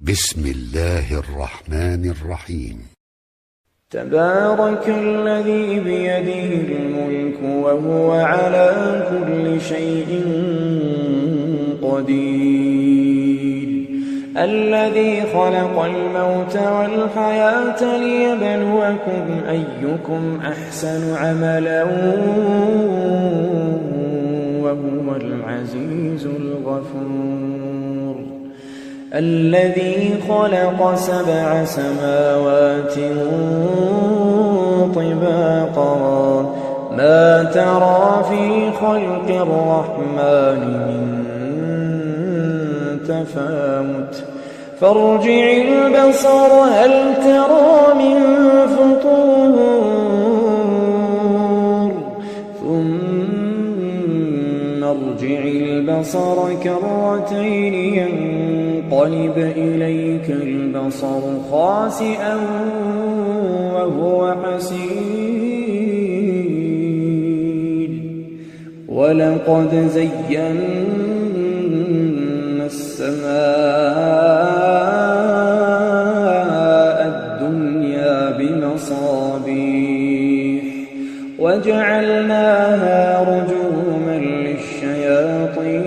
بسم الله الرحمن الرحيم. تبارك الذي بيده الملك وهو على كل شيء قدير، الذي خلق الموت والحياة ليبلوكم أيكم أحسن عملا وهو العزيز الغفور، الذي خلق 7 سماوات طباقا ما ترى في خلق الرحمن من تفاوت فارجع البصر هل ترى من فطور ثم ارجع البصر كرتين ينقلب إليك البصر خاسئا وهو حسير، ولقد زينا السماء الدنيا بمصابيح وجعلناها رجوما للشياطين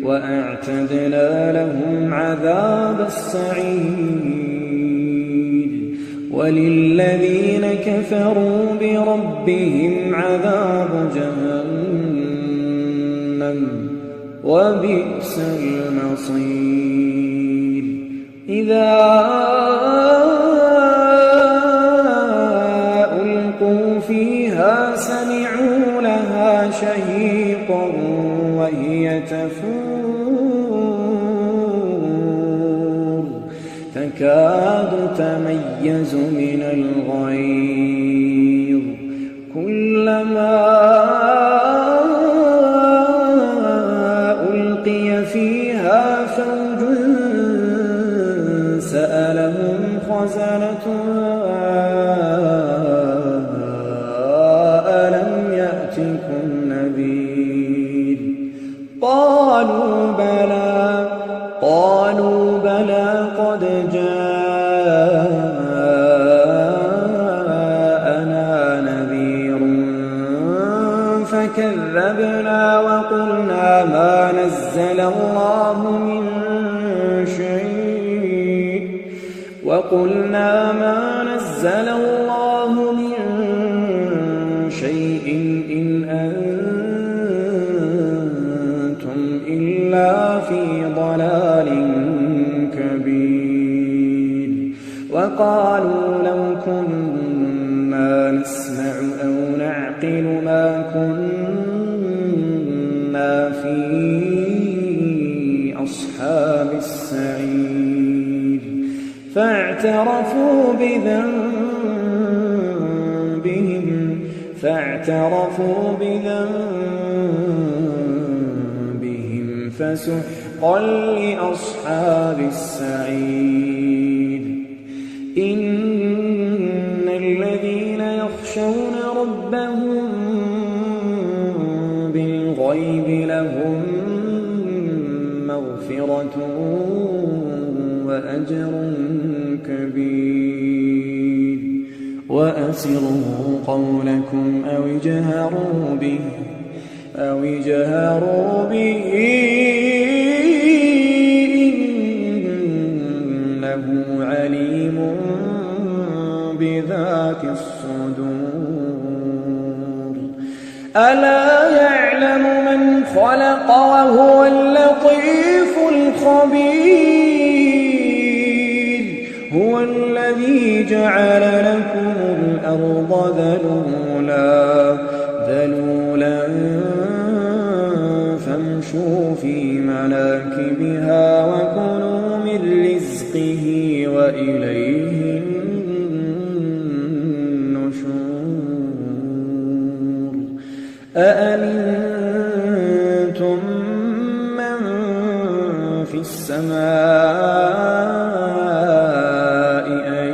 وأعتدنا لهم عذاب السعير، وللذين كفروا بربهم عذاب جهنم وبئس المصير. إذا ألقوا فيها سمعوا لها شهيقا وهي تفور تكاد تميز من الغيظ كلما ألقي فيها فوج سألهم خزنتها ألم يأتكم نذير قالوا بلى قد جاءنا نذير فكذبنا وقلنا ما نزل الله من شيء إن أنتم إلا في ضلال كبير، وقالوا لو كنا نسمع أو نعقل ما كنا في أصحاب السعير، فاعترفوا بذنبهم فسحقا لأصحاب السعير. إن الذين يخشون ربهم بالغيب لهم مغفرة وأجر كبير، وأسروا قولكم أو اجهروا به إنه عليم بذات الصدور. ألا يعلم من خلق وهو اللطيف الخبير، هو الذي جعل لكم الأرض ذلولا فامشوا في مناكبها وكلوا من رزقه وإليه النشور. أأمنتم من في السماء أن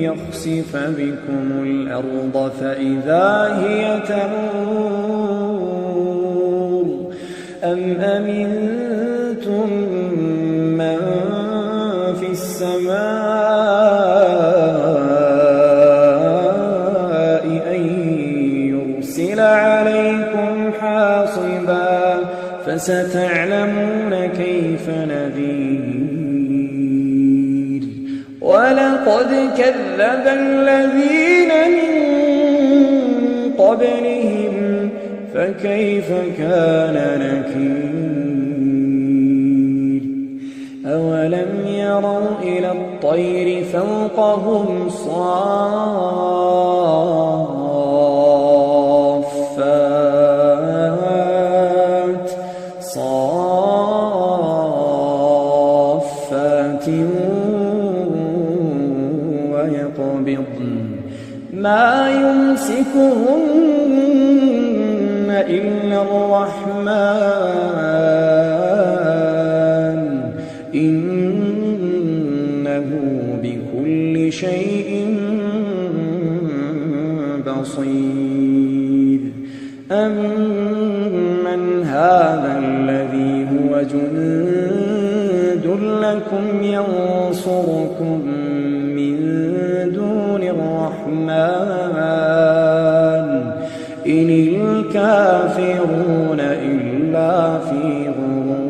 يخسف بكم الأرض فإذا هي تمور أم أمنتم فستعلمون كيف نذير. ولقد كذب الذين من قبلهم فكيف كان نكير. أولم يروا إلى الطير فوقهم صافات ويقبضن ما يمسكهن إلا الرحمن إنه بكل شيء بصير. أمن هذا الذي هو جند لكم ينصركم من دون الرحمن إن الكافرون إلا في غرور.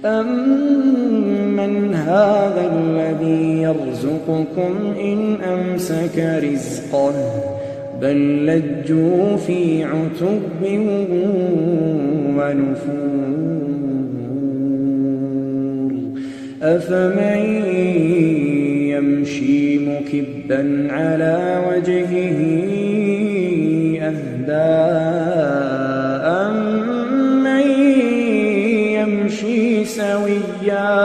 أمن هذا الذي يرزقكم إن أمسك رزقه بل لجوا في عتب ونفور. أفمن يمشي مكبا على وجهه أهدى أمن يمشي سويا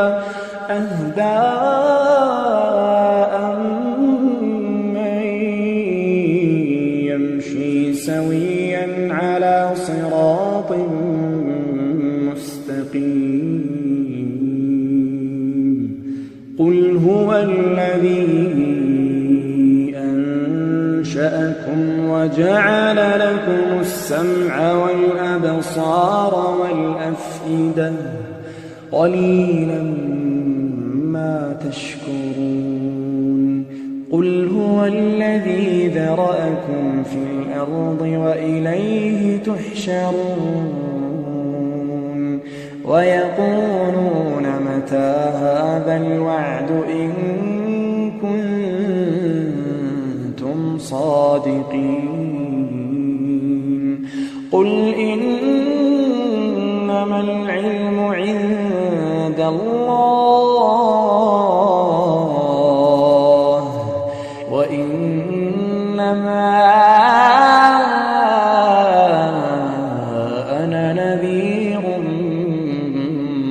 على صراط مستقيم. قل هو الذي أنشأكم وجعل لكم السمع والأبصار والأفئدة قليلا ما تشكرون. قل هو الذي ذرأكم في الأرض وإليه تحشرون. ويقولون متى هذا الوعد إن كنتم صادقين. قل إنما العلم عند الله وإنما أنا نذير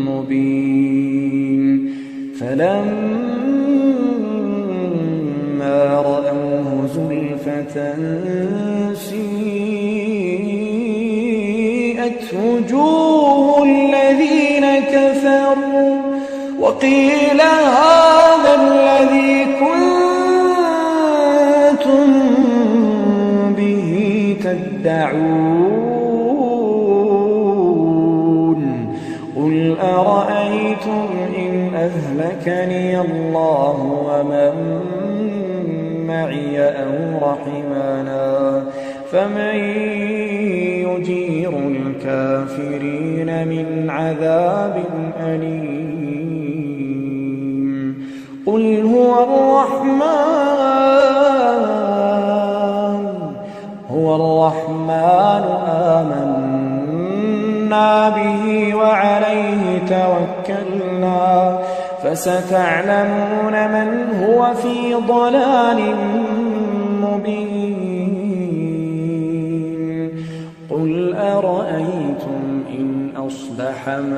مبين. فلما رأوه زلفة سيئت وجوه الذين كفروا وقيل هذا الذي كنتم به تدعون. قل أرأيتم إن أهلكني الله ومن معي أو رحمنا فمن يجير الكافرين من عذاب أليم. قل هو الرحمن آمنا به وعليه توكلنا فستعلمون من هو في ضلال مبين. قل أرأيتم إن أصبح ماؤكم